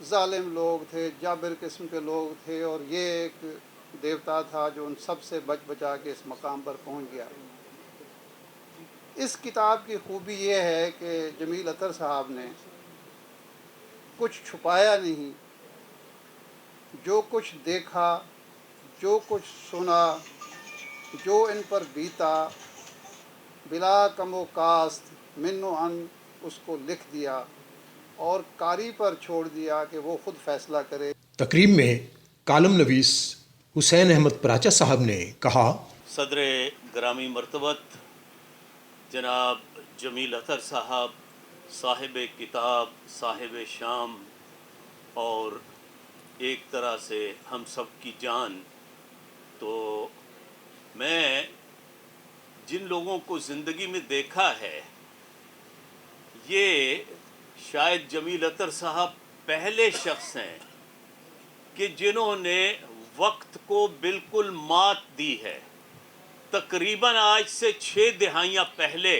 ظالم لوگ تھے، جابر قسم کے لوگ تھے، اور یہ ایک دیوتا تھا جو ان سب سے بچ بچا کے اس مقام پر پہنچ گیا۔ اس کتاب کی خوبی یہ ہے کہ جمیل اطہر صاحب نے کچھ چھپایا نہیں، جو کچھ دیکھا، جو کچھ سنا، جو ان پر بیتا، بلا کم و کاست من و عن اس کو لکھ دیا اور قاری پر چھوڑ دیا کہ وہ خود فیصلہ کرے۔ تقریب میں کالم نویس حسین احمد پراچا صاحب نے کہا، صدر گرامی مرتبت جناب جمیل اطہر صاحب، صاحب کتاب، صاحب شام، اور ایک طرح سے ہم سب کی جان، تو میں جن لوگوں کو زندگی میں دیکھا ہے، یہ شاید جمیل اطہر صاحب پہلے شخص ہیں کہ جنہوں نے وقت کو بالکل مات دی ہے۔ تقریباً آج سے 6 دہائیاں پہلے،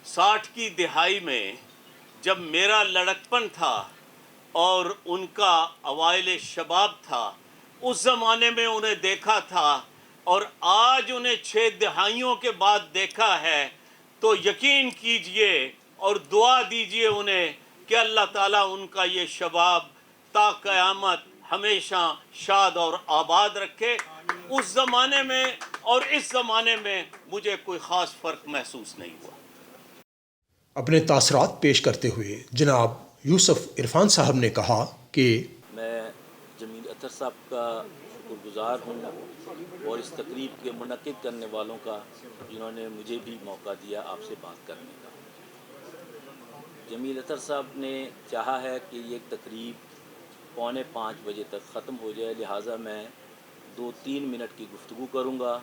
60 کی دہائی میں جب میرا لڑکپن تھا اور ان کا اوائل شباب تھا، اس زمانے میں انہیں دیکھا تھا، اور آج انہیں 6 دہائیوں کے بعد دیکھا ہے، تو یقین کیجئے اور دعا دیجئے انہیں کہ اللہ تعالیٰ ان کا یہ شباب تا قیامت ہمیشہ شاد اور آباد رکھے۔ اس زمانے میں اور اس زمانے میں مجھے کوئی خاص فرق محسوس نہیں ہوا۔ اپنے تاثرات پیش کرتے ہوئے جناب یوسف عرفان صاحب نے کہا کہ میں جمیل اطہر صاحب کا شکر گزار ہوں اور اس تقریب کے منعقد کرنے والوں کا، جنہوں نے مجھے بھی موقع دیا آپ سے بات کرنے کا۔ جمیل اطہر صاحب نے چاہا ہے کہ یہ تقریب 4:45 بجے تک ختم ہو جائے، لہٰذا میں 2-3 منٹ کی گفتگو کروں گا،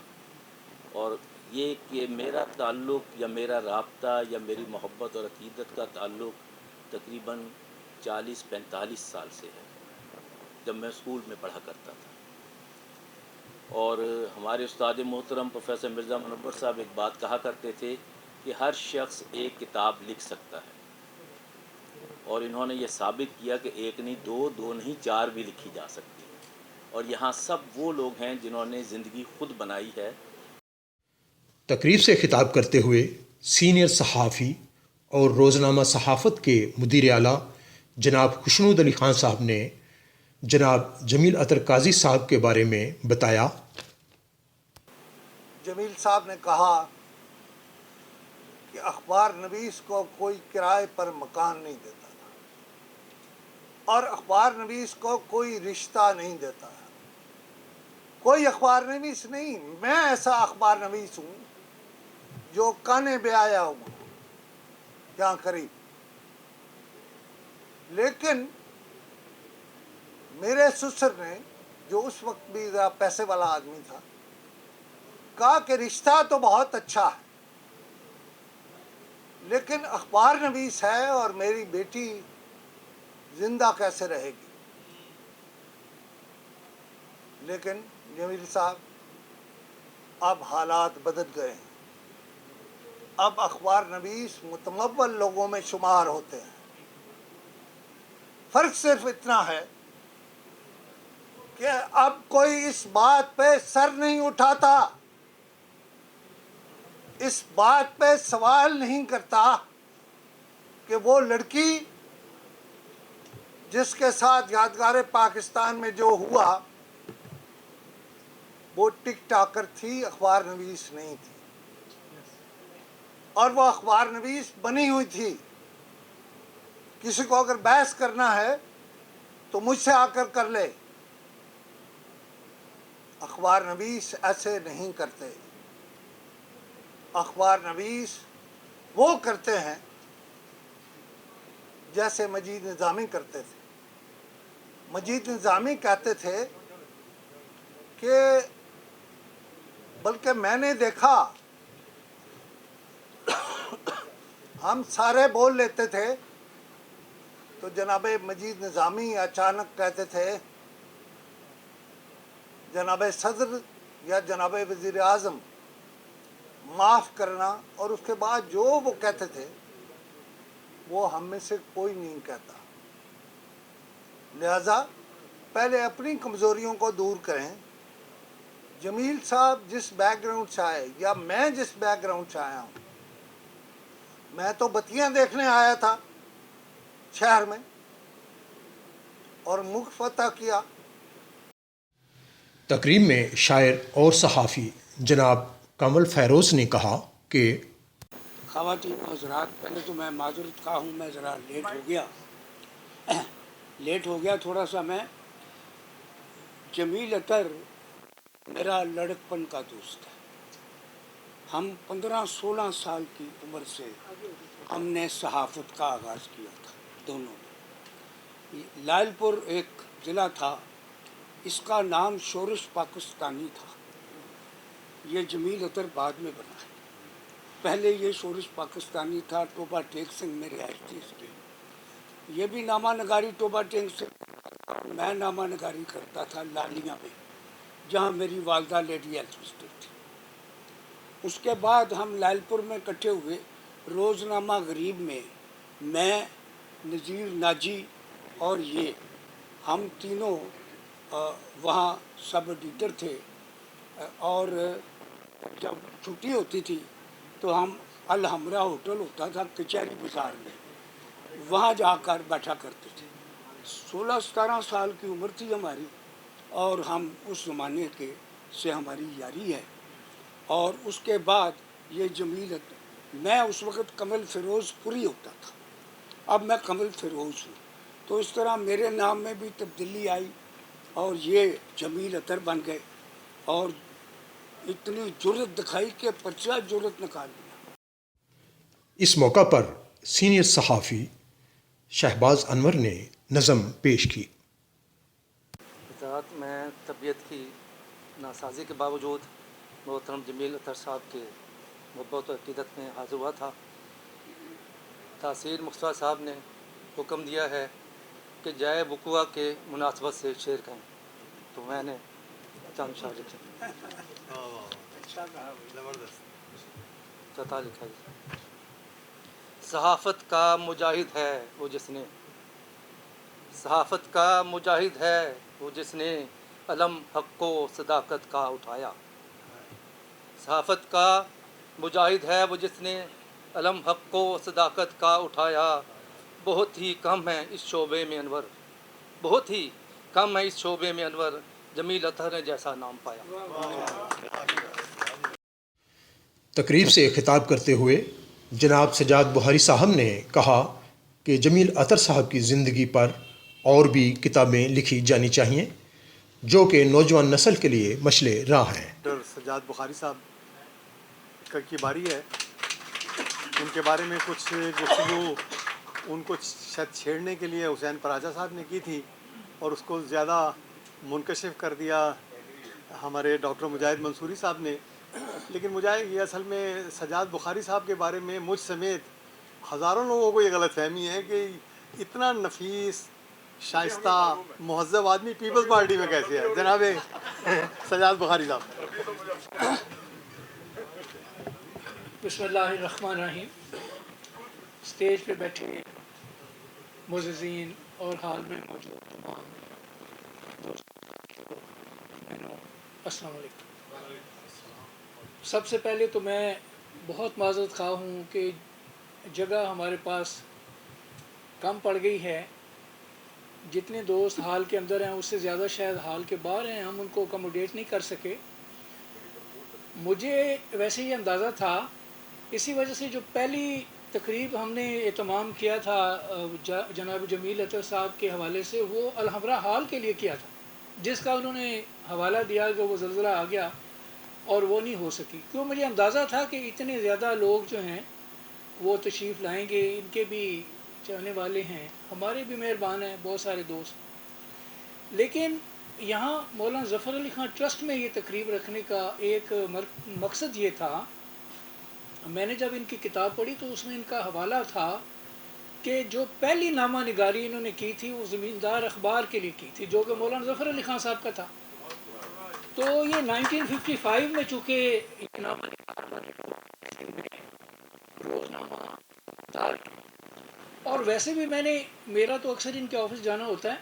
اور یہ کہ میرا تعلق یا میرا رابطہ یا میری محبت اور عقیدت کا تعلق تقریباً 40-45 سال سے ہے، جب میں اسکول میں پڑھا کرتا تھا۔ اور ہمارے استاد محترم پروفیسر مرزا منور صاحب ایک بات کہا کرتے تھے کہ ہر شخص ایک کتاب لکھ سکتا ہے، اور انہوں نے یہ ثابت کیا کہ 1 نہیں 2 نہیں 4 بھی لکھی جا سکتی ہے، اور یہاں سب وہ لوگ ہیں جنہوں نے زندگی خود بنائی ہے۔ تقریب سے خطاب کرتے ہوئے سینئر صحافی اور روزنامہ صحافت کے مدیر اعلیٰ جناب خشنود علی خان صاحب نے جناب جمیل اطہر قاضی صاحب کے بارے میں بتایا۔ جمیل صاحب نے کہا کہ اخبار نویس کو کوئی کرائے پر مکان نہیں دیتا تھا، اور اخبار نویس کو کوئی رشتہ نہیں دیتا ہے۔ کوئی اخبار نویس نہیں، میں ایسا اخبار نویس ہوں جو کانے بے آیا ہوں یہاں قریب، لیکن میرے سسر نے، جو اس وقت بھی ذرا پیسے والا آدمی تھا، کہا کہ رشتہ تو بہت اچھا ہے، لیکن اخبار نویس ہے اور میری بیٹی زندہ کیسے رہے گی؟ لیکن جمیل صاحب، اب حالات بدل گئے ہیں، اب اخبار نویس متمول لوگوں میں شمار ہوتے ہیں۔ فرق صرف اتنا ہے کہ اب کوئی اس بات پہ سر نہیں اٹھاتا، اس بات پہ سوال نہیں کرتا کہ وہ لڑکی جس کے ساتھ یادگار پاکستان میں جو ہوا وہ ٹک ٹاکر تھی، اخبار نویس نہیں تھی، اور وہ اخبار نویس بنی ہوئی تھی۔ کسی کو اگر بحث کرنا ہے تو مجھ سے آ کر کر لے، اخبار نویس ایسے نہیں کرتے۔ اخبار نویس وہ کرتے ہیں جیسے مجید نظامی کرتے تھے۔ مجید نظامی کہتے تھے کہ بلکہ میں نے دیکھا، ہم سارے بول لیتے تھے تو جناب مجید نظامی اچانک کہتے تھے جناب صدر یا جناب وزیر اعظم معاف کرنا، اور اس کے بعد جو وہ کہتے تھے وہ ہم میں سے کوئی نہیں کہتا۔ لہذا پہلے اپنی کمزوریوں کو دور کریں. جمیل صاحب جس بیک گراؤنڈ سے آئے یا میں جس بیک گراؤنڈ سے آیا ہوں، میں تو بتیاں دیکھنے آیا تھا شہر میں اور ملک فتح کیا. تقریب میں شاعر اور صحافی جناب کمل فیروز نے کہا کہ خواتین و حضرات، پہلے تو میں معذرت خواہ ہوں، میں ذرا لیٹ ہو گیا تھوڑا سا. میں جمیل اطہر میرا لڑکپن کا دوست ہے. ہم 15-16 سال کی عمر سے ہم نے صحافت کا آغاز کیا تھا دونوں نے. لال پور ایک ضلع تھا، اس کا نام شورش پاکستانی تھا. یہ جمیل اطہر بعد میں بنا ہے. پہلے یہ شورش پاکستانی تھا، ٹوبا ٹیک سنگھ میں رہائش تھی اس کی. یہ بھی نامہ نگاری ٹوبا ٹیک سے، میں نامہ نگاری کرتا تھا لالیاں میں، جہاں میری والدہ لیڈی ایلفسٹر تھی. اس کے بعد ہم لال پور میں اکٹھے ہوئے. روزنامہ غریب میں میں، نذیر ناجی اور یہ ہم تینوں وہاں سب ایڈیٹر تھے. اور جب چھٹی ہوتی تھی تو ہم الحمرہ ہوٹل ہوتا تھا کچہری بازار میں، وہاں جا کر بیٹھا کرتے تھے. 16-17 سال کی عمر تھی ہماری، اور ہم اس زمانے کے سے ہماری یاری ہے. اور اس کے بعد یہ جمیل، میں اس وقت کمل فیروز پوری ہوتا تھا، اب میں کمل فیروز ہوں. تو اس طرح میرے نام میں بھی تبدیلی آئی اور یہ جمیل اطہر بن گئے. اور اتنی جرت دکھائی کہ 50 جرت نکال دیا. اس موقع پر سینئر صحافی شہباز انور نے نظم پیش کی. رات میں طبیعت کی ناسازی کے باوجود محترم جمیل اطہر صاحب کے محبت و عقیدت میں حاضر ہوا تھا. تحصیل مصطفیٰ صاحب نے حکم دیا ہے کہ جائے وقوع کے مناسبت سے شعر کہیں، تو میں نے چند شعر لکھے. چتا لکھا ہے. صحافت کا مجاہد ہے وہ جس نے، صحافت کا مجاہد ہے وہ جس نے علم حق و صداقت کا اٹھایا. صحافت کا مجاہد ہے وہ جس نے علم حق و صداقت کا اٹھایا. بہت ہی کم ہے اس شعبے میں انور، بہت ہی کم ہے اس شعبے میں انور، جمیل اطہر نے جیسا نام پایا. تقریب سے خطاب کرتے ہوئے جناب سجاد بخاری صاحب نے کہا کہ جمیل اطہر صاحب کی زندگی پر اور بھی کتابیں لکھی جانی چاہیے جو کہ نوجوان نسل کے لیے مشعل راہ ہیں. ڈاکٹر سجاد بخاری صاحب کی باری ہے. ان کے بارے میں کچھ گفتگو ان کو شاید چھیڑنے کے لیے حسین پراجا صاحب نے کی تھی، اور اس کو زیادہ منکشف کر دیا ہمارے ڈاکٹر مجاہد منصوری صاحب نے. لیکن مجاہد یہ اصل میں سجاد بخاری صاحب کے بارے میں مجھ سمیت ہزاروں لوگوں کو یہ غلط فہمی ہے کہ اتنا نفیس، شائستہ، مہذب آدمی پیپلز پارٹی میں کیسے ہے جناب سجاد بخاری صاحب. بسم اللہ الرحمن الرحیم. اسٹیج پہ بیٹھے معززین اور حال میں موجود تمام دوستوں، السلام علیکم. سب سے پہلے تو میں بہت معذرت خواہ ہوں کہ جگہ ہمارے پاس کم پڑ گئی ہے. جتنے دوست ہال کے اندر ہیں اس سے زیادہ شاید ہال کے باہر ہیں، ہم ان کو اکوموڈیٹ نہیں کر سکے. مجھے ویسے یہ اندازہ تھا، اسی وجہ سے جو پہلی تقریب ہم نے اہتمام کیا تھا جناب جمیل اطہر صاحب کے حوالے سے، وہ الحمرہ ہال کے لیے کیا تھا، جس کا انہوں نے حوالہ دیا کہ وہ زلزلہ آ گیا اور وہ نہیں ہو سکی. کیوں مجھے اندازہ تھا کہ اتنے زیادہ لوگ جو ہیں وہ تشریف لائیں گے، ان کے بھی چاہنے والے ہیں، ہمارے بھی مہربان ہیں بہت سارے دوست. لیکن یہاں مولانا ظفر علی خان ٹرسٹ میں یہ تقریب رکھنے کا ایک مقصد یہ تھا. میں نے جب ان کی کتاب پڑھی تو اس میں ان کا حوالہ تھا کہ جو پہلی نامہ نگاری انہوں نے کی تھی وہ زمیندار اخبار کے لیے کی تھی، جو کہ مولانا ظفر علی خان صاحب کا تھا. تو یہ 1955 میں چونکہ نامہ روزنامہ، اور ویسے بھی میرا تو اکثر ان کے آفس جانا ہوتا ہے،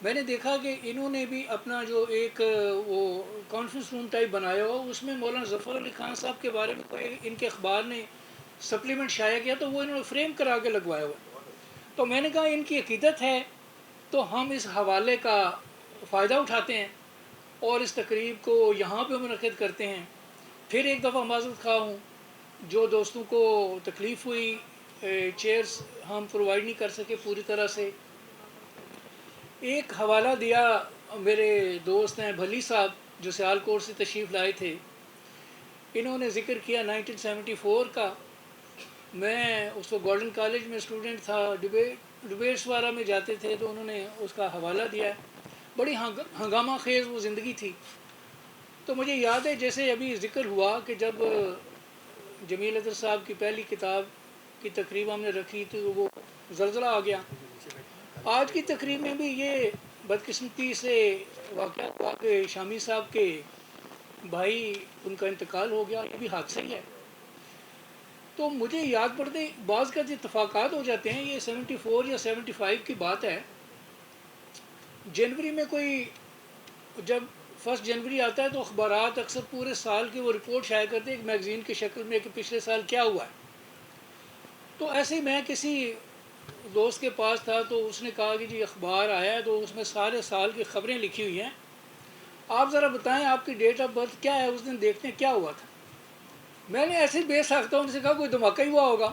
میں نے دیکھا کہ انہوں نے بھی اپنا جو ایک وہ کانفرنس روم ٹائپ بنایا ہوا، اس میں مولانا ظفر علی خان صاحب کے بارے میں کوئی ان کے اخبار نے سپلیمنٹ شائع کیا تو وہ انہوں نے فریم کرا کے لگوایا ہوا. تو میں نے کہا ان کی عقیدت ہے تو ہم اس حوالے کا فائدہ اٹھاتے ہیں اور اس تقریب کو یہاں پہ منعقد کرتے ہیں. پھر ایک دفعہ معذرت خواہ ہوں، جو دوستوں کو تکلیف ہوئی، چیئرز ہم پرووائڈ نہیں کر سکے پوری طرح سے. ایک حوالہ دیا میرے دوست ہیں بھلی صاحب جو سیال کوٹ سے تشریف لائے تھے، انہوں نے ذکر کیا 1974 کا. میں اس وقت گولڈن کالج میں اسٹوڈنٹ تھا، ڈبیٹس وغیرہ میں جاتے تھے، تو انہوں نے اس کا حوالہ دیا. بڑی ہنگامہ خیز وہ زندگی تھی. تو مجھے یاد ہے جیسے ابھی ذکر ہوا کہ جب جمیل اطہر صاحب کی پہلی کتاب کی تقریب ہم نے رکھی تو وہ زلزلہ آ گیا. آج کی تقریب میں بھی یہ بدقسمتی سے واقعہ ہوا کہ شامی صاحب کے بھائی ان کا انتقال ہو گیا، یہ بھی حادثہ ہی ہے. تو مجھے یاد پڑتے بعض کا جو اتفاقات ہو جاتے ہیں، یہ 74 یا 75 کی بات ہے. جنوری میں کوئی جب 1 جنوری آتا ہے تو اخبارات اکثر پورے سال کی وہ رپورٹ شائع کرتے ہیں ایک میگزین کی شکل میں کہ پچھلے سال کیا ہوا ہے. تو ایسے ہی میں کسی دوست کے پاس تھا تو اس نے کہا کہ جی اخبار آیا ہے تو اس میں سارے سال کی خبریں لکھی ہوئی ہیں، آپ ذرا بتائیں آپ کی ڈیٹ آف برتھ کیا ہے، اس دن دیکھتے ہیں کیا ہوا تھا. میں نے ایسے ہی بے ساختہ ان سے کہا کوئی دھماکہ ہی ہوا ہوگا.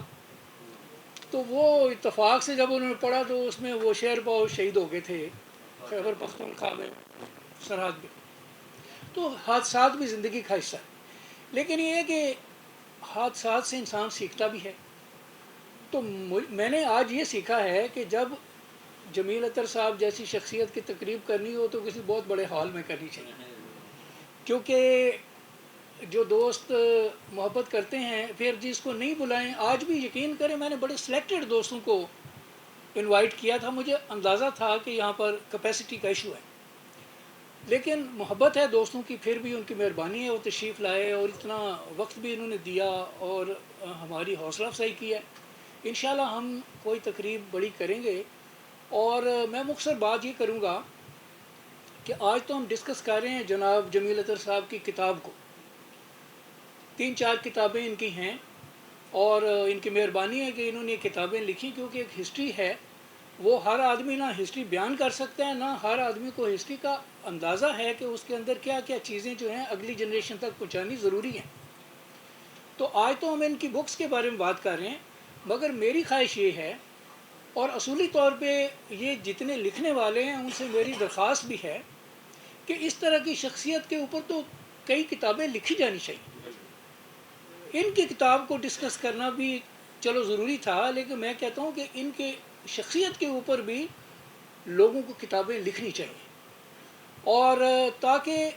تو وہ اتفاق سے جب انہوں نے پڑھا تو اس میں وہ شیر پاؤ شہید ہو گئے تھے خیبر پختونخوا میں سرحد میں. تو حادثات بھی زندگی کا حصہ ہے، لیکن یہ ہے کہ حادثات سے انسان سیکھتا بھی ہے. تو میں نے آج یہ سیکھا ہے کہ جب جمیل اطہر صاحب جیسی شخصیت کی تقریب کرنی ہو تو کسی بہت بڑے ہال میں کرنی چاہیے، کیونکہ جو دوست محبت کرتے ہیں پھر جس کو نہیں بلائیں. آج بھی یقین کریں میں نے بڑے سلیکٹڈ دوستوں کو انوائٹ کیا تھا، مجھے اندازہ تھا کہ یہاں پر کیپیسٹی کا ایشو ہے، لیکن محبت ہے دوستوں کی، پھر بھی ان کی مہربانی ہے وہ تشریف لائے اور اتنا وقت بھی انہوں نے دیا اور ہماری حوصلہ افزائی کی ہے. انشاءاللہ ہم کوئی تقریب بڑی کریں گے. اور میں مختصر بات یہ کروں گا کہ آج تو ہم ڈسکس کر رہے ہیں جناب جمیل اطہر صاحب کی کتاب کو. 3-4 کتابیں ان کی ہیں اور ان کی مہربانی ہے کہ انہوں نے یہ کتابیں لکھی، کیونکہ ایک ہسٹری ہے. وہ ہر آدمی نہ ہسٹری بیان کر سکتا ہے، نہ ہر آدمی کو ہسٹری کا اندازہ ہے کہ اس کے اندر کیا کیا چیزیں جو ہیں اگلی جنریشن تک پہنچانی ضروری ہیں. تو آج تو ہم ان کی بکس کے بارے میں بات کر رہے ہیں، مگر میری خواہش یہ ہے اور اصولی طور پہ یہ جتنے لکھنے والے ہیں ان سے میری درخواست بھی ہے کہ اس طرح کی شخصیت کے اوپر تو کئی کتابیں لکھی جانی چاہیے. ان کی کتاب کو ڈسکس کرنا بھی چلو ضروری تھا، لیکن میں کہتا ہوں کہ ان کے شخصیت کے اوپر بھی لوگوں کو کتابیں لکھنی چاہیے، اور تاکہ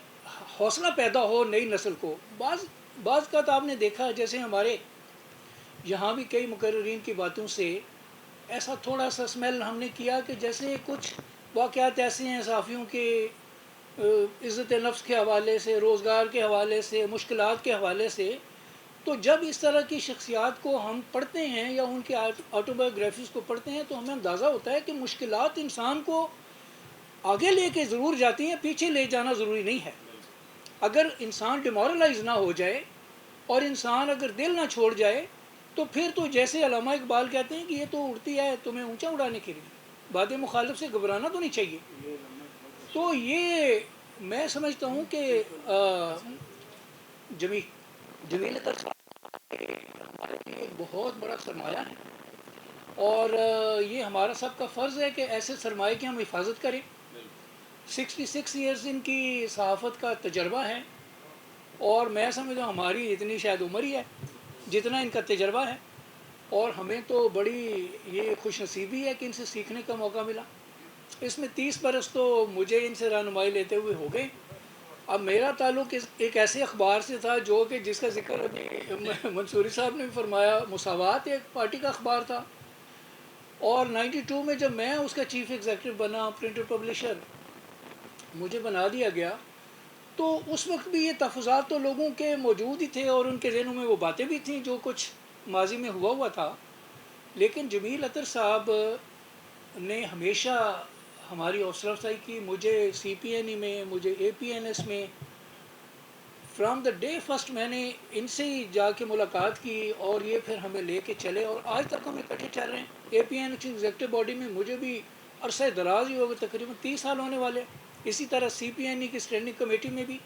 حوصلہ پیدا ہو نئی نسل کو. بعض کا تو آپ نے دیکھا جیسے ہمارے یہاں بھی کئی مقررین کی باتوں سے ایسا تھوڑا سا اسمیل ہم نے کیا کہ جیسے کچھ واقعات ایسے ہیں صحافیوں کے عزت نفس کے حوالے سے، روزگار کے حوالے سے، مشکلات کے حوالے سے. تو جب اس طرح کی شخصیات کو ہم پڑھتے ہیں یا ان کے آٹو بایوگرافیز کو پڑھتے ہیں تو ہمیں اندازہ ہوتا ہے کہ مشکلات انسان کو آگے لے کے ضرور جاتی ہیں، پیچھے لے جانا ضروری نہیں ہے. اگر انسان ڈیمورلائز نہ ہو جائے اور انسان اگر دل نہ چھوڑ جائے تو پھر تو جیسے علامہ اقبال کہتے ہیں کہ یہ تو اڑتی ہے تمہیں اونچا اڑانے کے لیے، باد مخالف سے گھبرانا تو نہیں چاہیے. تو یہ میں سمجھتا ہوں کہ جمیل اطہر صاحب ہمارے لیے ایک بہت بڑا سرمایہ ہے، اور یہ ہمارا سب کا فرض ہے کہ ایسے سرمایہ کی ہم حفاظت کریں. 66 ایئرز ان کی صحافت کا تجربہ ہے، اور میں سمجھتا ہوں ہماری اتنی شاید عمر ہی ہے جتنا ان کا تجربہ ہے، اور ہمیں تو بڑی یہ خوش نصیبی ہے کہ ان سے سیکھنے کا موقع ملا. اس میں 30 برس تو مجھے ان سے رہنمائی لیتے ہوئے ہو گئے. اب میرا تعلق ایک ایسے اخبار سے تھا جو کہ جس کا ذکر منصوری صاحب نے بھی فرمایا، مساوات ایک پارٹی کا اخبار تھا، اور 92 میں جب میں اس کا چیف ایگزیکٹو بنا پرنٹر پبلشر مجھے بنا دیا گیا، تو اس وقت بھی یہ تحفظات تو لوگوں کے موجود ہی تھے اور ان کے ذہنوں میں وہ باتیں بھی تھیں جو کچھ ماضی میں ہوا تھا. لیکن جمیل اطہر صاحب نے ہمیشہ ہماری حوصلہ افزائی کی. مجھے CPNE میں، مجھے APNS میں فرام دا ڈے فرسٹ میں نے ان سے ہی جا کے ملاقات کی اور یہ پھر ہمیں لے کے چلے اور آج تک ہم اکٹھے چل رہے ہیں. APNS کی ایگزیکٹو باڈی میں مجھے بھی عرصہ دراز ہی ہوگا، تقریباً 30 سال ہونے والے. اسی طرح CPNE کی اسٹینڈنگ کمیٹی میں بھی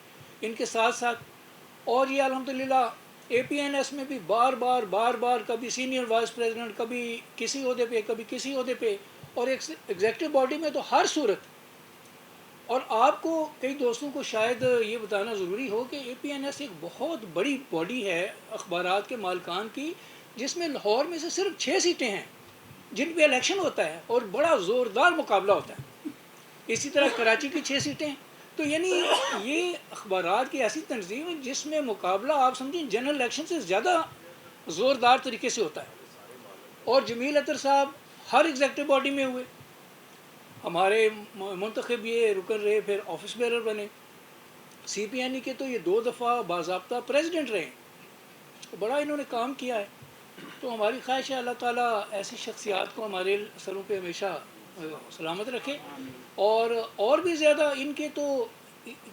ان کے ساتھ ساتھ. اور یہ الحمدللہ APNS میں بھی بار بار کبھی سینئر وائس پریزیڈنٹ، کبھی کسی عہدے پہ، کبھی کسی عہدے پہ، اور ایگزیکٹو باڈی میں تو ہر صورت. اور آپ کو کئی دوستوں کو شاید یہ بتانا ضروری ہو کہ APNS ایک بہت بڑی باڈی ہے اخبارات کے مالکان کی، جس میں لاہور میں سے صرف 6 سیٹیں ہیں جن پہ الیکشن ہوتا ہے اور بڑا زوردار مقابلہ ہوتا ہے. اسی طرح کراچی کی 6 سیٹیں ہیں. تو یعنی یہ اخبارات کی ایسی تنظیم ہے جس میں مقابلہ آپ سمجھیں جنرل الیکشن سے زیادہ زوردار طریقے سے ہوتا ہے. اور جمیل اطہر صاحب ہر ایگزیکٹو باڈی میں ہوئے، ہمارے منتخب یہ رکن رہے، پھر آفس بیرر بنے. CPNE کے تو یہ 2 دفعہ باضابطہ پریزیڈنٹ رہے، بڑا انہوں نے کام کیا ہے. تو ہماری خواہش ہے اللہ تعالیٰ ایسی شخصیات کو ہمارے سروں پہ ہمیشہ سلامت رکھے. اور بھی زیادہ ان کے تو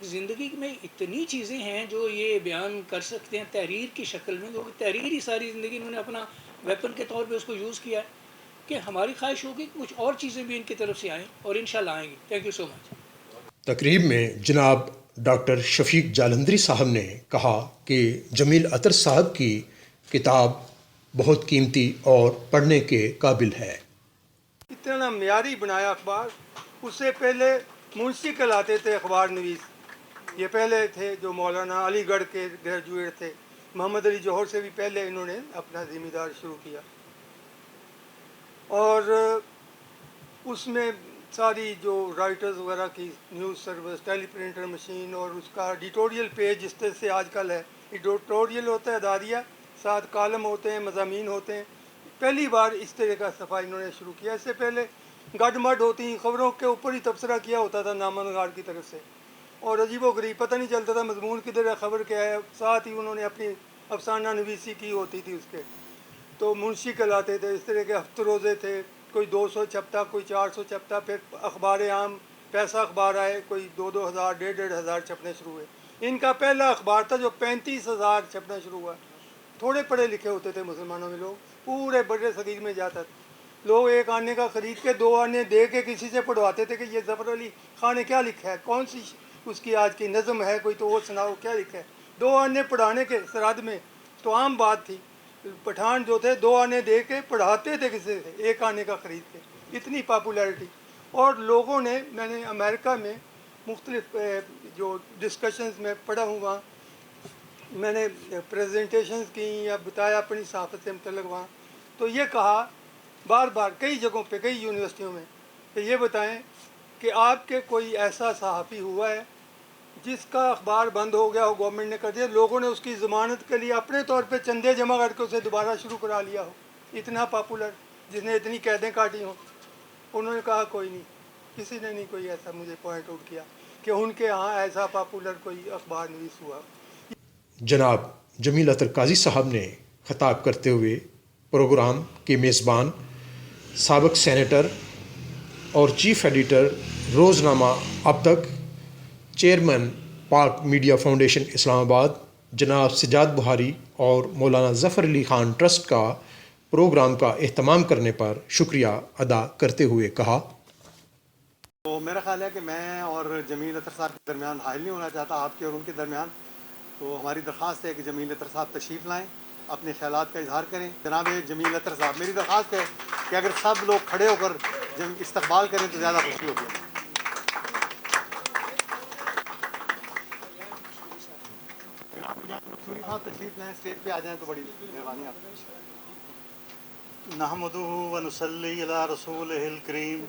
زندگی میں اتنی چیزیں ہیں جو یہ بیان کر سکتے ہیں تحریر کی شکل میں، کیونکہ تحریر ہی ساری زندگی انہوں نے اپنا ویپن کے طور پہ اس کو یوز کیا ہے. کہ ہماری خواہش ہوگی کہ کچھ اور چیزیں بھی ان کی طرف سے آئیں اور انشاءاللہ آئیں گی. تھینک یو سو مچ. تقریب میں جناب ڈاکٹر شفیق جالندری صاحب نے کہا کہ جمیل اطہر صاحب کی کتاب بہت قیمتی اور پڑھنے کے قابل ہے. اتنا معیاری بنایا اخبار. اس سے پہلے منشی کہلاتے تھے اخبار نویس. یہ پہلے تھے جو مولانا علی گڑھ کے گریجویٹ تھے. محمد علی جوہر سے بھی پہلے انہوں نے اپنا ذمہ دار شروع کیا. اور اس میں ساری جو رائٹرز وغیرہ کی نیوز سروس، ٹیلی پرنٹر مشین، اور اس کا ایڈیٹوریل پیج جس طرح سے آج کل ہے. ایڈیٹوریل ہوتا ہے اداریہ، ساتھ کالم ہوتے ہیں، مضامین ہوتے ہیں. پہلی بار اس طرح کا صفحہ انہوں نے شروع کیا. اس سے پہلے گڈ مڈ ہوتی، خبروں کے اوپر ہی تبصرہ کیا ہوتا تھا نامہ نگار کی طرف سے، اور عجیب و غریب پتہ نہیں چلتا تھا مضمون کدھر ہے، خبر کیا ہے. ساتھ ہی انہوں نے اپنی افسانہ نویسی کی ہوتی تھی اس کے. تو منشی کہلاتے تھے. اس طرح کے ہفتے روزے تھے، کوئی 200 چھپتا، کوئی 400 چھپتا. پھر اخبار عام پیسہ اخبار آئے، کوئی 2,000 1,500 چھپنے شروع ہوئے. ان کا پہلا اخبار تھا جو 35,000 چھپنا شروع ہوا. تھوڑے پڑھے لکھے ہوتے تھے مسلمانوں میں لوگ، پورے بڑے صغیر میں جاتا تھا. لوگ ایک آنے کا خرید کے 2 آنے دے کے کسی سے پڑھواتے تھے کہ یہ ظفر علی خان نے کیا لکھا ہے، کون سی اس کی آج کی نظم ہے، کوئی تو وہ سناؤ کیا لکھا ہے. 2 آنے پڑھانے کے سرحد میں تو عام بات تھی. پٹھان جو تھے 2 آنے دے کے پڑھاتے تھے کسی سے 1 آنے کا خرید کے. اتنی پاپولیرٹی. اور لوگوں نے، میں نے امریکہ میں مختلف جو ڈسکشنز میں پڑھا ہوں، وہاں میں نے پریزنٹیشنز کی یا بتایا اپنی صحافت سے متعلق وہاں، تو یہ کہا بار بار کئی جگہوں پہ، کئی یونیورسٹیوں میں، کہ یہ بتائیں کہ آپ کے کوئی ایسا صحافی ہوا ہے جس کا اخبار بند ہو گیا ہو، گورنمنٹ نے کر دیا، لوگوں نے اس کی ضمانت کے لیے اپنے طور پہ چندے جمع کر کے اسے دوبارہ شروع کرا لیا ہو، اتنا پاپولر، جس نے اتنی قیدیں کاٹی ہوں. انہوں نے کہا کوئی نہیں، کسی نے نہیں کوئی ایسا مجھے پوائنٹ آؤٹ کیا کہ ان کے ہاں ایسا پاپولر کوئی اخبار نویس ہوا. جناب جمیل اطہر قاضی صاحب نے خطاب کرتے ہوئے پروگرام کے میزبان سابق سینیٹر اور چیف ایڈیٹر روزنامہ اب تک، چیئرمین پاک میڈیا فاؤنڈیشن اسلام آباد جناب سجاد بہاری اور مولانا ظفر علی خان ٹرسٹ کا پروگرام کا اہتمام کرنے پر شکریہ ادا کرتے ہوئے کہا. تو میرا خیال ہے کہ میں اور جمیل اطہر صاحب کے درمیان حائل نہیں ہونا چاہتا، آپ کے اور ان کے درمیان. تو ہماری درخواست ہے کہ جمیل اطہر صاحب تشریف لائیں، اپنے خیالات کا اظہار کریں. جناب جمیل اطہر صاحب، میری درخواست ہے کہ اگر سب لوگ کھڑے ہو کر استقبال کریں تو زیادہ خوشی ہوگی. تشریف لائیں، اسٹیج پہ آ جائیں تو بڑی مہربانی آپ. نحمدہ و نصلی علی رسولہ الکریم.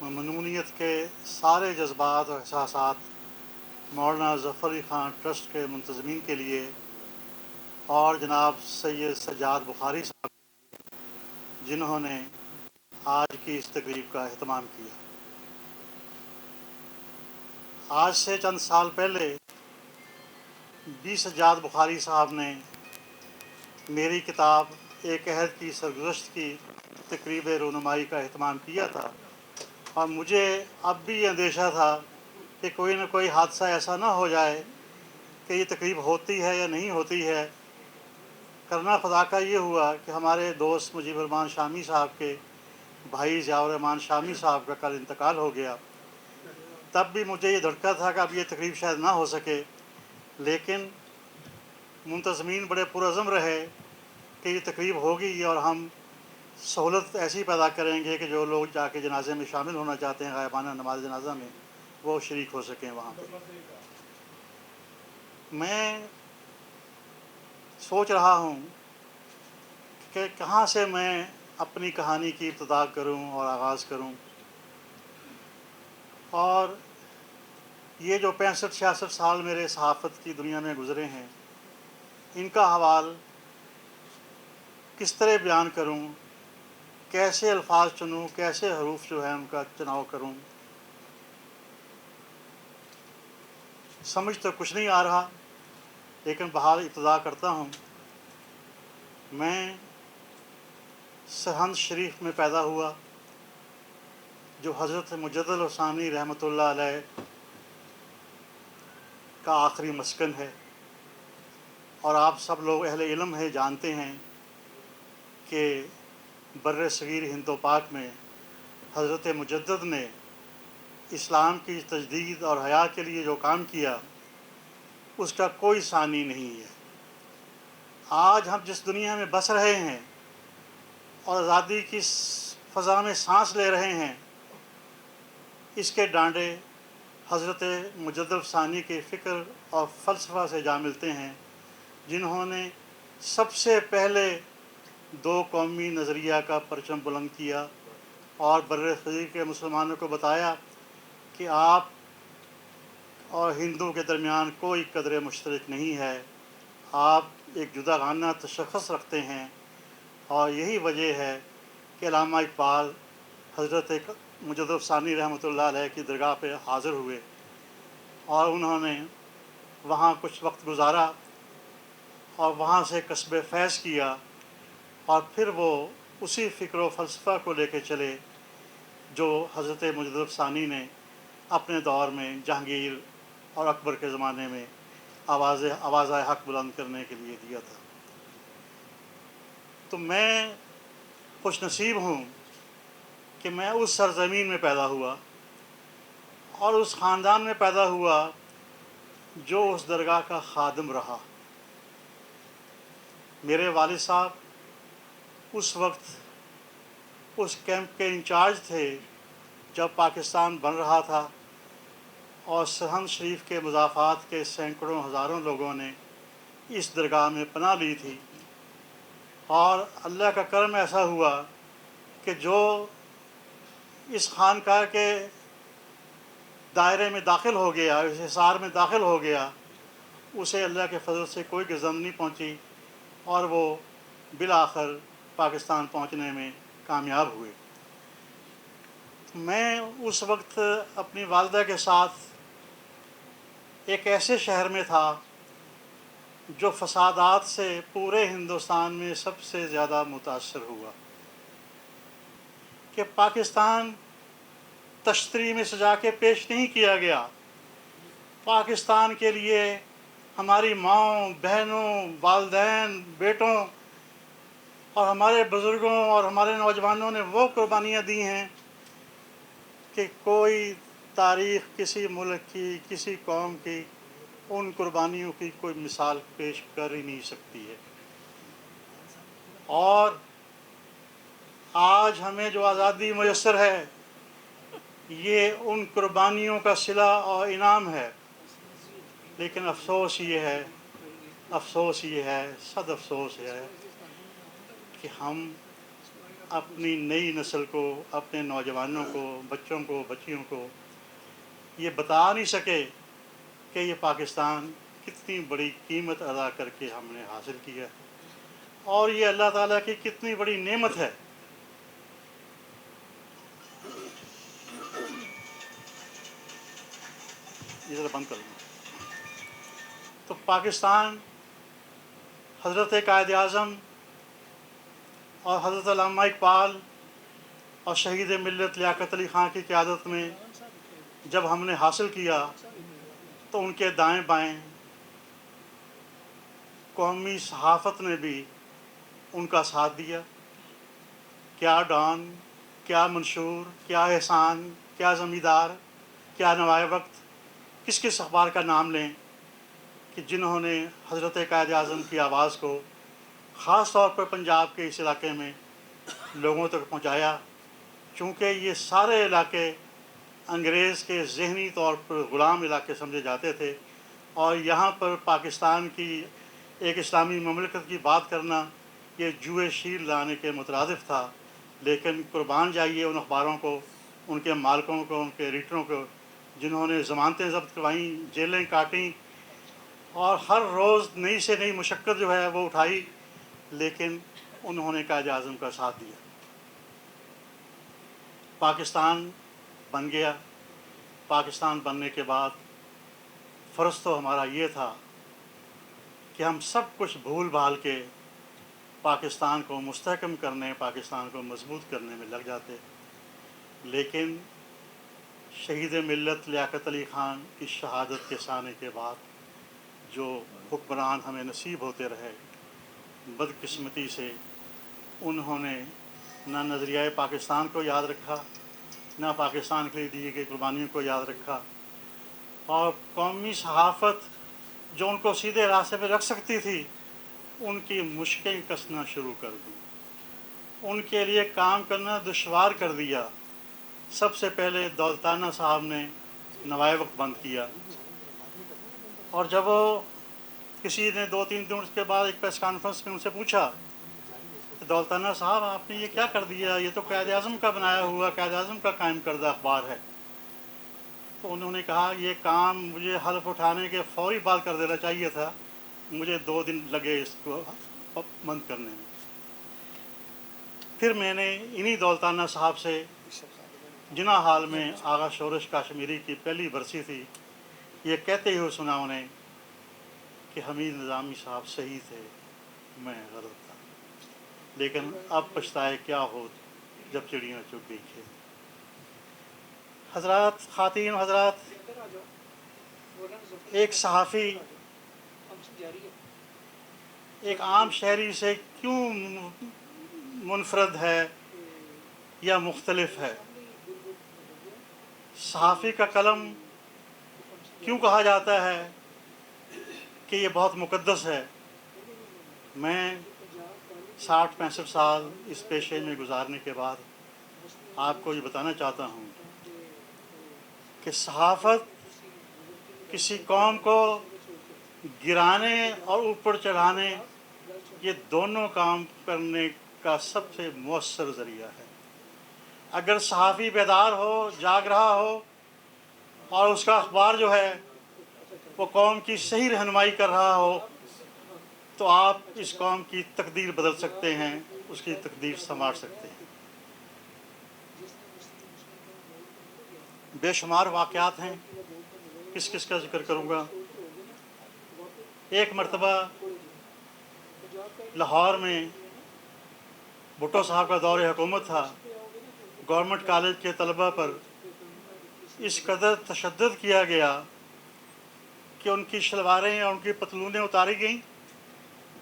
ممنونیت کے سارے جذبات اور احساسات مولانا ظفر علی خان ٹرسٹ کے منتظمین کے لیے اور جناب سید سجاد بخاری صاحب جنہوں نے آج کی اس تقریب کا اہتمام کیا. آج سے چند سال پہلے بی سجاد بخاری صاحب نے میری کتاب ایک عہد کی سرگزشت کی تقریب رونمائی کا اہتمام کیا تھا. اور مجھے اب بھی یہ اندیشہ تھا کہ کوئی نہ کوئی حادثہ ایسا نہ ہو جائے کہ یہ تقریب ہوتی ہے یا نہیں ہوتی ہے۔ کرنا خدا کا یہ ہوا کہ ہمارے دوست مجیب الرحمان شامی صاحب کے بھائی ضیاء الرحمان شامی صاحب کا کل انتقال ہو گیا۔ تب بھی مجھے یہ دھڑکا تھا کہ اب یہ تقریب شاید نہ ہو سکے، لیکن منتظمین بڑے پرعزم رہے کہ یہ تقریب ہوگی اور ہم سہولت ایسی پیدا کریں گے کہ جو لوگ جا کے جنازے میں شامل ہونا چاہتے ہیں، غائبانہ نماز جنازہ میں، وہ شریک ہو سکیں وہاں پہ۔ میں سوچ رہا ہوں کہ کہاں سے میں اپنی کہانی کی ابتدا کروں اور آغاز کروں، اور یہ جو 65-66 سال میرے صحافت کی دنیا میں گزرے ہیں، ان کا حوال کس طرح بیان کروں، کیسے الفاظ چنوں، کیسے حروف جو ہے ان کا چناؤ کروں، سمجھ تو کچھ نہیں آ رہا، لیکن بہرحال ابتدا کرتا ہوں۔ میں سرہند شریف میں پیدا ہوا، جو حضرت مجدد الثانی رحمۃ اللہ علیہ کا آخری مسکن ہے، اور آپ سب لوگ اہل علم ہیں، جانتے ہیں کہ بر صغیر ہند و پاک میں حضرت مجدد نے اسلام کی تجدید اور حیا کے لیے جو کام کیا، اس کا کوئی ثانی نہیں ہے۔ آج ہم جس دنیا میں بس رہے ہیں اور آزادی کی فضا میں سانس لے رہے ہیں، اس کے ڈانڈے حضرت مجدد ثانی کے فکر اور فلسفہ سے جا ملتے ہیں، جنہوں نے سب سے پہلے دو قومی نظریہ کا پرچم بلند کیا اور بر صغیر کے مسلمانوں کو بتایا کہ آپ اور ہندو کے درمیان کوئی قدر مشترک نہیں ہے، آپ ایک جداگانہ تشخص رکھتے ہیں۔ اور یہی وجہ ہے کہ علامہ اقبال حضرت مجدد ثانی رحمۃ اللہ علیہ کی درگاہ پہ حاضر ہوئے اور انہوں نے وہاں کچھ وقت گزارا اور وہاں سے کسب فیض کیا، اور پھر وہ اسی فکر و فلسفہ کو لے کے چلے جو حضرت مجدد ثانی نے اپنے دور میں جہانگیر اور اکبر کے زمانے میں آواز حق بلند کرنے کے لیے دیا تھا۔ تو میں خوش نصیب ہوں کہ میں اس سرزمین میں پیدا ہوا اور اس خاندان میں پیدا ہوا جو اس درگاہ کا خادم رہا۔ میرے والد صاحب اس وقت اس کیمپ کے انچارج تھے جب پاکستان بن رہا تھا، اور سرہند شریف کے مضافات کے سینکڑوں ہزاروں لوگوں نے اس درگاہ میں پناہ لی تھی، اور اللہ کا کرم ایسا ہوا کہ جو اس خانقاہ کے دائرے میں داخل ہو گیا، اس حصار میں داخل ہو گیا، اسے اللہ کے فضل سے کوئی گزن نہیں پہنچی، اور وہ بالآخر پاکستان پہنچنے میں کامیاب ہوئے۔ میں اس وقت اپنی والدہ کے ساتھ ایک ایسے شہر میں تھا جو فسادات سے پورے ہندوستان میں سب سے زیادہ متاثر ہوا، کہ پاکستان تشتری میں سجا کے پیش نہیں کیا گیا۔ پاکستان کے لیے ہماری ماؤں، بہنوں، والدین، بیٹوں اور ہمارے بزرگوں اور ہمارے نوجوانوں نے وہ قربانیاں دی ہیں کہ کوئی تاریخ کسی ملک کی، کسی قوم کی ان قربانیوں کی کوئی مثال پیش کر ہی نہیں سکتی ہے۔ اور آج ہمیں جو آزادی میسر ہے، یہ ان قربانیوں کا صلہ اور انعام ہے، لیکن افسوس یہ ہے، صد افسوس ہے کہ ہم اپنی نئی نسل کو، اپنے نوجوانوں کو، بچوں کو، بچیوں کو یہ بتا نہیں سکے کہ یہ پاکستان کتنی بڑی قیمت ادا کر کے ہم نے حاصل کیا، اور یہ اللہ تعالیٰ کی کتنی بڑی نعمت ہے۔ یہ ذرا بند کر لوں۔ تو پاکستان حضرت قائد اعظم اور حضرت علامہ اقبال اور شہید ملت لیاقت علی خان کی قیادت میں جب ہم نے حاصل کیا تو ان کے دائیں بائیں قومی صحافت نے بھی ان کا ساتھ دیا. کیا ڈان، کیا منشور، کیا احسان، کیا زمیندار، کیا نوائے وقت، کس کس اخبار کا نام لیں کہ جنہوں نے حضرت قائد اعظم کی آواز کو خاص طور پر پنجاب کے اس علاقے میں لوگوں تک پہنچایا. چونکہ یہ سارے علاقے انگریز کے ذہنی طور پر غلام علاقے سمجھے جاتے تھے اور یہاں پر پاکستان کی ایک اسلامی مملکت کی بات کرنا یہ جوئے شیر لانے کے مترادف تھا. لیکن قربان جائیے ان اخباروں کو، ان کے مالکوں کو، ان کے ایڈیٹروں کو، جنہوں نے ضمانتیں ضبط کروائیں، جیلیں کاٹیں اور ہر روز نئی سے نئی مشقت جو ہے وہ اٹھائی، لیکن انہوں نے قائد اعظم کا ساتھ دیا. پاکستان بن گیا. پاکستان بننے کے بعد فرض تو ہمارا یہ تھا کہ ہم سب کچھ بھول بھال کے پاکستان کو مستحکم کرنے، پاکستان کو مضبوط کرنے میں لگ جاتے. لیکن شہید ملت لیاقت علی خان کی شہادت کے سانے کے بعد جو حکمران ہمیں نصیب ہوتے رہے، بدقسمتی سے انہوں نے نہ نظریہ پاکستان کو یاد رکھا، نہ پاکستان کے لیے دی گئی قربانیوں کو یاد رکھا، اور قومی صحافت جو ان کو سیدھے راستے پہ رکھ سکتی تھی ان کی مشقیں کسنا شروع کر دیں، ان کے لیے کام کرنا دشوار کر دیا. سب سے پہلے دولتانہ صاحب نے نوائے وقت بند کیا، اور جب وہ کسی نے 2-3 دن کے بعد ایک پریس کانفرنس میں ان سے پوچھا کہ دولتانہ صاحب آپ نے یہ کیا کر دیا، یہ تو قائد اعظم کا بنایا ہوا، قائد اعظم کا قائم کردہ اخبار ہے. تو انہوں نے کہا یہ کام مجھے حلف اٹھانے کے فوری بعد کر دینا چاہیے تھا، مجھے 2 دن لگے اس کو بند کرنے میں. پھر میں نے انہی دولتانہ صاحب سے جنا حال میں آغا شورش کاشمیری کی پہلی برسی تھی، یہ کہتے ہوئے سنا انہیں کہ حمید نظامی صاحب صحیح تھے، میں غلط تھا، لیکن اب پچھتائے کیا ہو جب چڑیاں چگ گئی کھیت. حضرات، خواتین حضرات، ایک صحافی ایک عام شہری سے کیوں منفرد ہے یا مختلف ہے؟ صحافی کا قلم کیوں کہا جاتا ہے کہ یہ بہت مقدس ہے؟ میں 60-65 سال اس پیشے میں گزارنے کے بعد آپ کو یہ بتانا چاہتا ہوں کہ صحافت کسی قوم کو گرانے اور اوپر چڑھانے، یہ دونوں کام کرنے کا سب سے مؤثر ذریعہ ہے. اگر صحافی بیدار ہو، جاگ رہا ہو، اور اس کا اخبار جو ہے وہ قوم کی صحیح رہنمائی کر رہا ہو، تو آپ اس قوم کی تقدیر بدل سکتے ہیں، اس کی تقدیر سنوار سکتے ہیں. بے شمار واقعات ہیں، کس کس کا ذکر کروں گا. ایک مرتبہ لاہور میں بھٹو صاحب کا دور حکومت تھا. گورنمنٹ کالج کے طلبہ پر اس قدر تشدد کیا گیا کہ ان کی شلواریں اور ان کی پتلونیں اتاری گئیں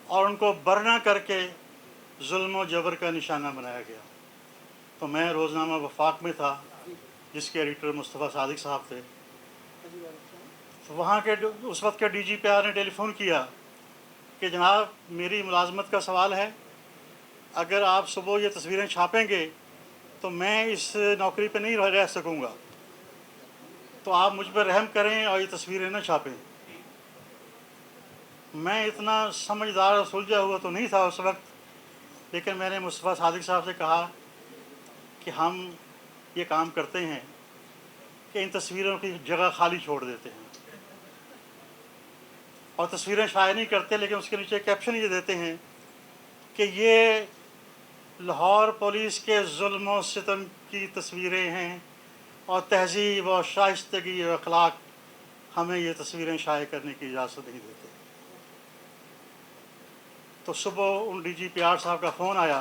اور ان کو برنا کر کے ظلم و جبر کا نشانہ بنایا گیا. تو میں روزنامہ وفاق میں تھا، جس کے ایڈیٹر مصطفیٰ صادق صاحب تھے. تو وہاں کے اس وقت کے ڈی جی پی آر نے ٹیلی فون کیا کہ جناب میری ملازمت کا سوال ہے، اگر آپ صبح یہ تصویریں چھاپیں گے تو میں اس نوکری پہ نہیں رہ سکوں گا، تو آپ مجھ پر رحم کریں اور یہ تصویریں نہ چھاپیں. میں اتنا سمجھدار اور سلجھا ہوا تو نہیں تھا اس وقت، لیکن میں نے مصطفیٰ صادق صاحب سے کہا کہ ہم یہ کام کرتے ہیں کہ ان تصویروں کی جگہ خالی چھوڑ دیتے ہیں اور تصویریں شائع نہیں کرتے، لیکن اس کے نیچے کیپشن یہ دیتے ہیں کہ یہ لاہور پولیس کے ظلم و ستم کی تصویریں ہیں اور تہذیب اور شائستگی اور اخلاق ہمیں یہ تصویریں شائع کرنے کی اجازت نہیں دیتے. تو صبح ان ڈی جی پی آر صاحب کا فون آیا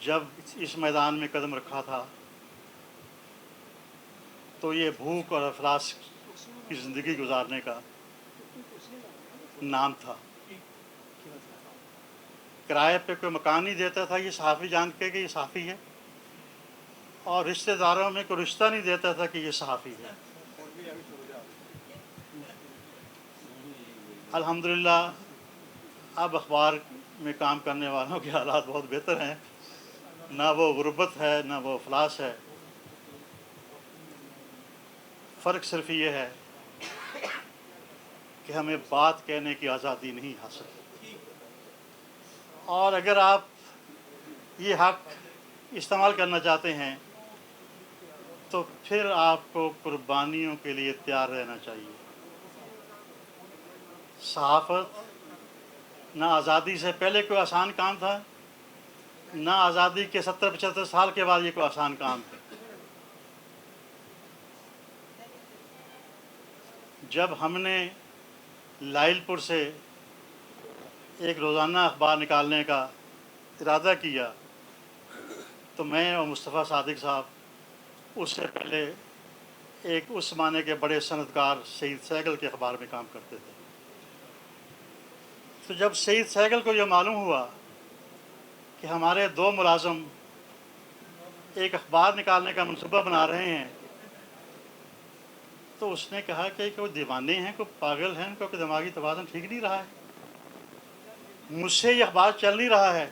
جب اس میدان میں قدم رکھا تھا تو یہ بھوک اور افلاس کی زندگی گزارنے کا نام تھا. کرائے پہ کوئی مکان نہیں دیتا تھا یہ صحافی جان کے کہ یہ صحافی ہے, اور رشتہ داروں میں کوئی رشتہ نہیں دیتا تھا کہ یہ صحافی ہے. الحمدللہ اب اخبار میں کام کرنے والوں کے حالات بہت بہتر ہیں, نہ وہ غربت ہے نہ وہ افلاس ہے. فرق صرف یہ ہے کہ ہمیں بات کہنے کی آزادی نہیں حاصل, اور اگر آپ یہ حق استعمال کرنا چاہتے ہیں تو پھر آپ کو قربانیوں کے لیے تیار رہنا چاہیے. صحافت نہ آزادی سے پہلے کوئی آسان کام تھا, نہ آزادی کے 70-75 سال کے بعد یہ کوئی آسان کام ہے. جب ہم نے لائل پور سے ایک روزانہ اخبار نکالنے کا ارادہ کیا تو میں اور مصطفیٰ صادق صاحب اس سے پہلے ایک اس زمانے کے بڑے صنعتکار سعید سہگل کے اخبار میں کام کرتے تھے. تو جب سعید سہگل کو یہ معلوم ہوا کہ ہمارے 2 ملازم ایک اخبار نکالنے کا منصوبہ بنا رہے ہیں تو اس نے کہا کہ کوئی دیوانے ہیں, کوئی پاگل ہیں, ان کا کوئی دماغی توازن ٹھیک نہیں رہا ہے, مجھ سے یہ اخبار چل نہیں رہا ہے,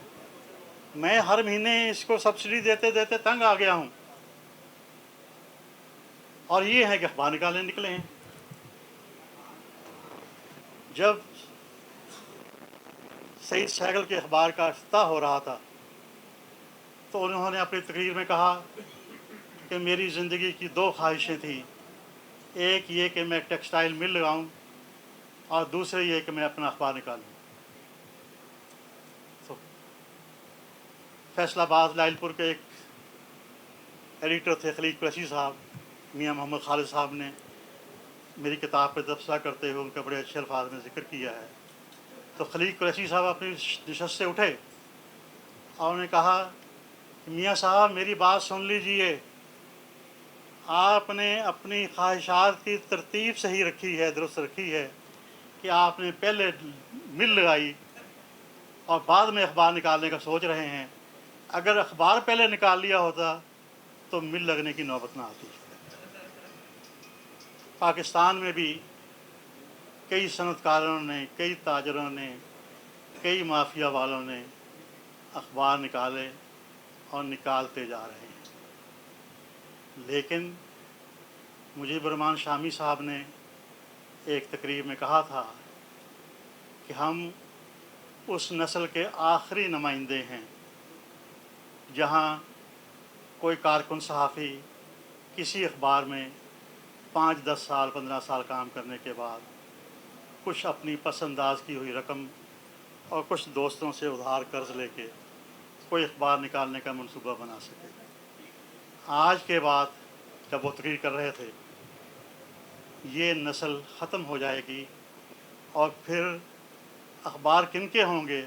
میں ہر مہینے اس کو سبسڈی دیتے دیتے تنگ آ گیا ہوں, اور یہ ہے کہ اخبار نکالنے نکلے ہیں. جب سعید سہگل کے اخبار کا افتتاح ہو رہا تھا تو انہوں نے اپنی تقریر میں کہا کہ میری زندگی کی 2 خواہشیں تھیں, ایک یہ کہ میں ٹیکسٹائل مل لگاؤں اور دوسرے یہ کہ میں اپنا اخبار نکالوں. تو فیصل آباد لائل پور کے ایک ایڈیٹر تھے خلیق قریشی صاحب, میاں محمد خالد صاحب نے میری کتاب پہ تبصرہ کرتے ہوئے ان کا بڑے اچھے الفاظ میں ذکر کیا ہے. تو خلیق قریشی صاحب اپنی نشست سے اٹھے اور انہوں نے کہا کہ میاں صاحب میری بات سن لیجئے, آپ نے اپنی خواہشات کی ترتیب صحیح رکھی ہے, درست رکھی ہے کہ آپ نے پہلے مل لگائی اور بعد میں اخبار نکالنے کا سوچ رہے ہیں. اگر اخبار پہلے نکال لیا ہوتا تو مل لگنے کی نوبت نہ آتی. پاکستان میں بھی کئی صنعتکاروں نے, کئی تاجروں نے, کئی مافیا والوں نے اخبار نکالے اور نکالتے جا رہے ہیں. لیکن مجیب الرحمان شامی صاحب نے ایک تقریب میں کہا تھا کہ ہم اس نسل کے آخری نمائندے ہیں جہاں کوئی کارکن صحافی کسی اخبار میں 5-10 سال 15 سال کام کرنے کے بعد کچھ اپنی پس انداز کی ہوئی رقم اور کچھ دوستوں سے ادھار قرض لے کے کوئی اخبار نکالنے کا منصوبہ بنا سکے. آج کے بعد جب وہ تقریر کر رہے تھے یہ نسل ختم ہو جائے گی, اور پھر اخبار کن کے ہوں گے؟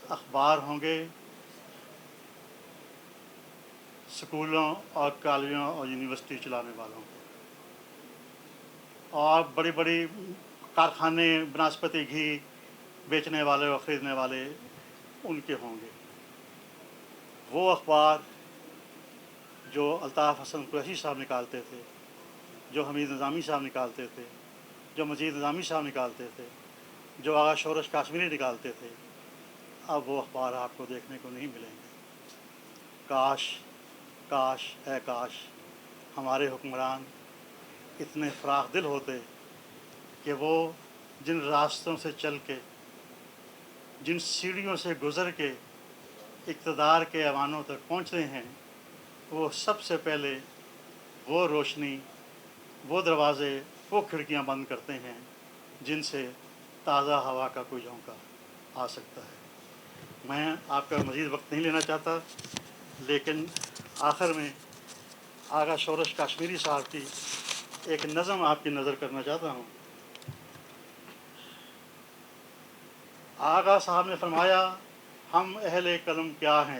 اخبار ہوں گے سکولوں اور کالجوں اور یونیورسٹی چلانے والوں کے, اور بڑی بڑی کارخانے بناسپتی گھی بیچنے والے اور خریدنے والے ان کے ہوں گے. وہ اخبار جو الطاف حسن قریشی صاحب نکالتے تھے, جو حمید نظامی صاحب نکالتے تھے, جو مجید نظامی صاحب نکالتے تھے, جو آغا شورش کاشمیری نکالتے تھے, اب وہ اخبار آپ کو دیکھنے کو نہیں ملیں گے. کاش کاش اے کاش ہمارے حکمران اتنے فراخ دل ہوتے کہ وہ جن راستوں سے چل کے, جن سیڑھیوں سے گزر کے اقتدار کے ایوانوں تک پہنچتے ہیں, وہ سب سے پہلے وہ روشنی, وہ دروازے, وہ کھڑکیاں بند کرتے ہیں جن سے تازہ ہوا کا کوئی جھونکا آ سکتا ہے. میں آپ کا مزید وقت نہیں لینا چاہتا, لیکن آخر میں آغا شورش کاشمیری صاحب کی ایک نظم آپ کی نظر کرنا چاہتا ہوں. آغا صاحب نے فرمایا ہم اہل قلم کیا ہیں,